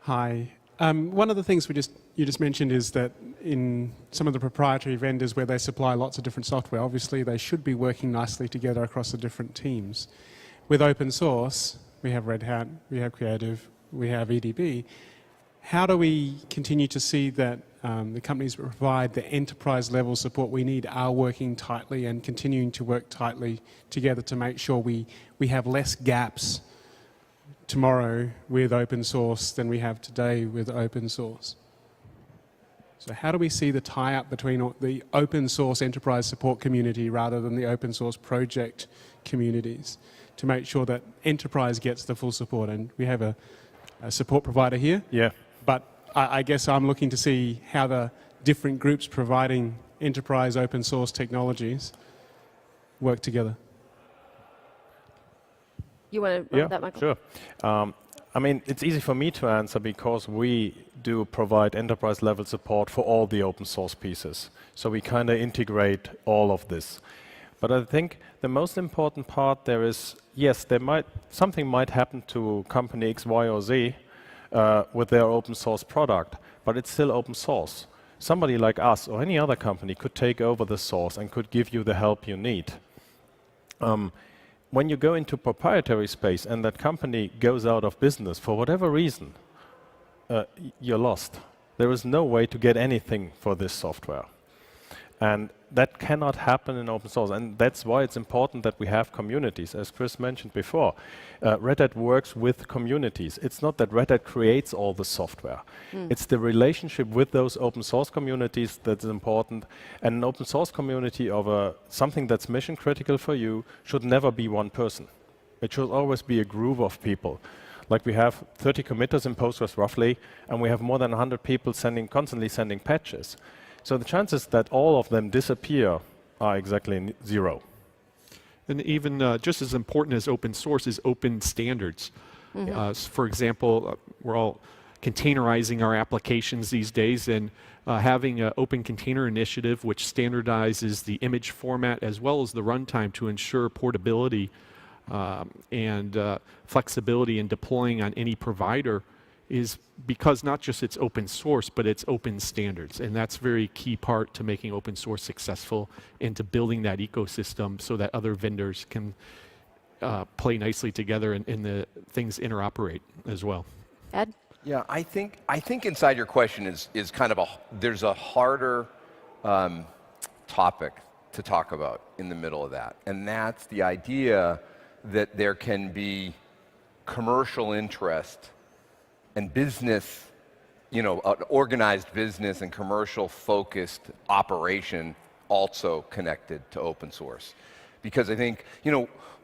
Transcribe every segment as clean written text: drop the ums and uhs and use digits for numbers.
Hi. One of the things you just mentioned is that in some of the proprietary vendors where they supply lots of different software, obviously they should be working nicely together across the different teams. With open source, we have Red Hat, we have credativ, we have EDB. How do we continue to see that the companies that provide the enterprise level support we need are working tightly and continuing to work tightly together to make sure we have less gaps tomorrow with open source than we have today with open source? So how do we see the tie-up between the open source enterprise support community rather than the open source project communities to make sure that enterprise gets the full support? And we have a support provider here. Yeah. But I guess I'm looking to see how the different groups providing enterprise open source technologies work together. You want to that, Michael? Sure. I mean, it's easy for me to answer because we do provide enterprise level support for all the open source pieces. So we kind of integrate all of this. But I think the most important part there is, yes, something might happen to company X, Y, or Z with their open source product, but it's still open source. Somebody like us or any other company could take over the source and could give you the help you need. When you go into proprietary space and that company goes out of business for whatever reason, you're lost. There is no way to get anything for this software. And that cannot happen in open source. And that's why it's important that we have communities. As Chris mentioned before, Red Hat works with communities. It's not that Red Hat creates all the software. It's the relationship with those open source communities that's important. And an open source community of something that's mission critical for you should never be one person. It should always be a group of people. Like we have 30 committers in Postgres roughly, and we have more than 100 people constantly sending patches. So the chances that all of them disappear are exactly zero. And even just as important as open source is open standards. For example, we're all containerizing our applications these days, and having an open container initiative which standardizes the image format as well as the runtime to ensure portability and flexibility in deploying on any provider is because not just it's open source, but it's open standards. And that's a very key part to making open source successful and to building that ecosystem so that other vendors can play nicely together and the things interoperate as well. Ed? Yeah, I think inside your question is kind of there's a harder topic to talk about in the middle of that. And that's the idea that there can be commercial interest and business, an organized business and commercial focused operation also connected to open source. Because I think,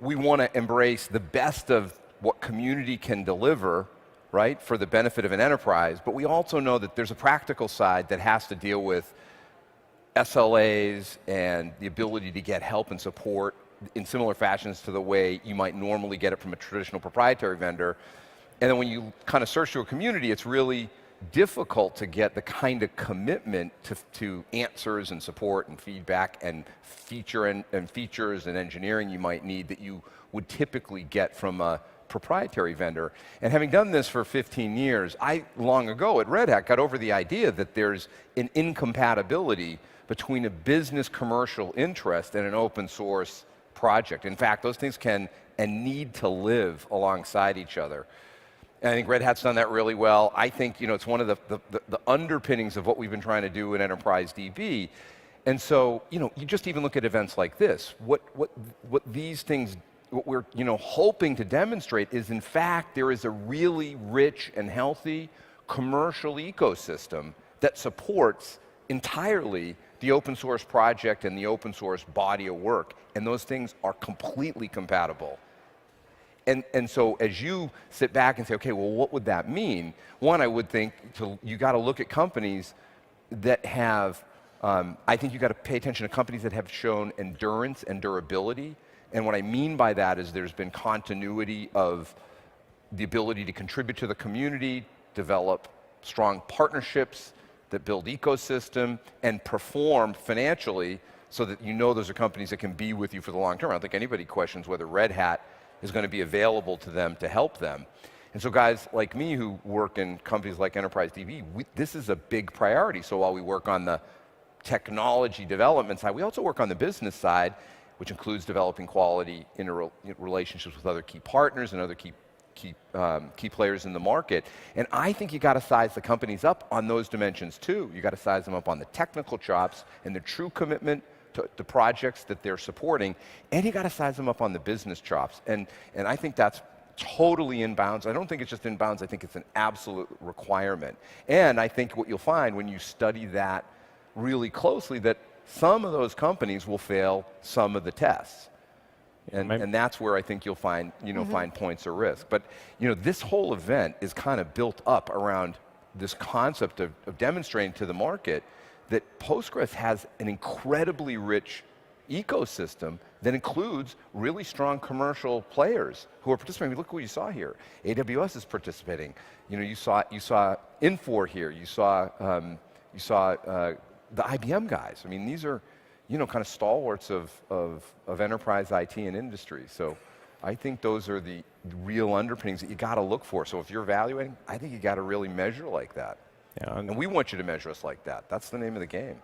we want to embrace the best of what community can deliver, right, for the benefit of an enterprise, but we also know that there's a practical side that has to deal with SLAs and the ability to get help and support in similar fashions to the way you might normally get it from a traditional proprietary vendor. And then when you kind of search through a community, it's really difficult to get the kind of commitment to answers and support and feedback and features and engineering you might need that you would typically get from a proprietary vendor. And having done this for 15 years, I long ago at Red Hat got over the idea that there's an incompatibility between a business commercial interest and an open source project. In fact, those things can and need to live alongside each other. And I think Red Hat's done that really well. I think it's one of the underpinnings of what we've been trying to do in Enterprise DB. And so, you just even look at events like this. What these things, what we're hoping to demonstrate is, in fact, there is a really rich and healthy commercial ecosystem that supports entirely the open source project and the open source body of work. And those things are completely compatible. And so as you sit back and say, okay, well, what would that mean? One, I would think you got to look at companies that have, I think you got to pay attention to companies that have shown endurance and durability. And what I mean by that is there's been continuity of the ability to contribute to the community, develop strong partnerships that build ecosystem, and perform financially so that those are companies that can be with you for the long term. I don't think anybody questions whether Red Hat is going to be available to them to help them. And so guys like me who work in companies like Enterprise DB, this is a big priority. So while we work on the technology development side, we also work on the business side, which includes developing quality relationships with other key partners and other key players in the market. And I think you got to size the companies up on those dimensions too. You got to size them up on the technical chops and the true commitment to the projects that they're supporting, and you got to size them up on the business chops. And I think that's totally inbounds. I don't think it's just inbounds. I think it's an absolute requirement. And I think what you'll find when you study that really closely, that some of those companies will fail some of the tests. And that's where I think you'll find, find points of risk. But, this whole event is kind of built up around this concept of demonstrating to the market that Postgres has an incredibly rich ecosystem that includes really strong commercial players who are participating. Look what you saw here. AWS is participating. You saw Infor here. You saw the IBM guys. I mean, these are kind of stalwarts of enterprise IT and industry. So I think those are the real underpinnings that you got to look for. So if you're evaluating, I think you got to really measure like that. Yeah, and we want you to measure us like that. That's the name of the game.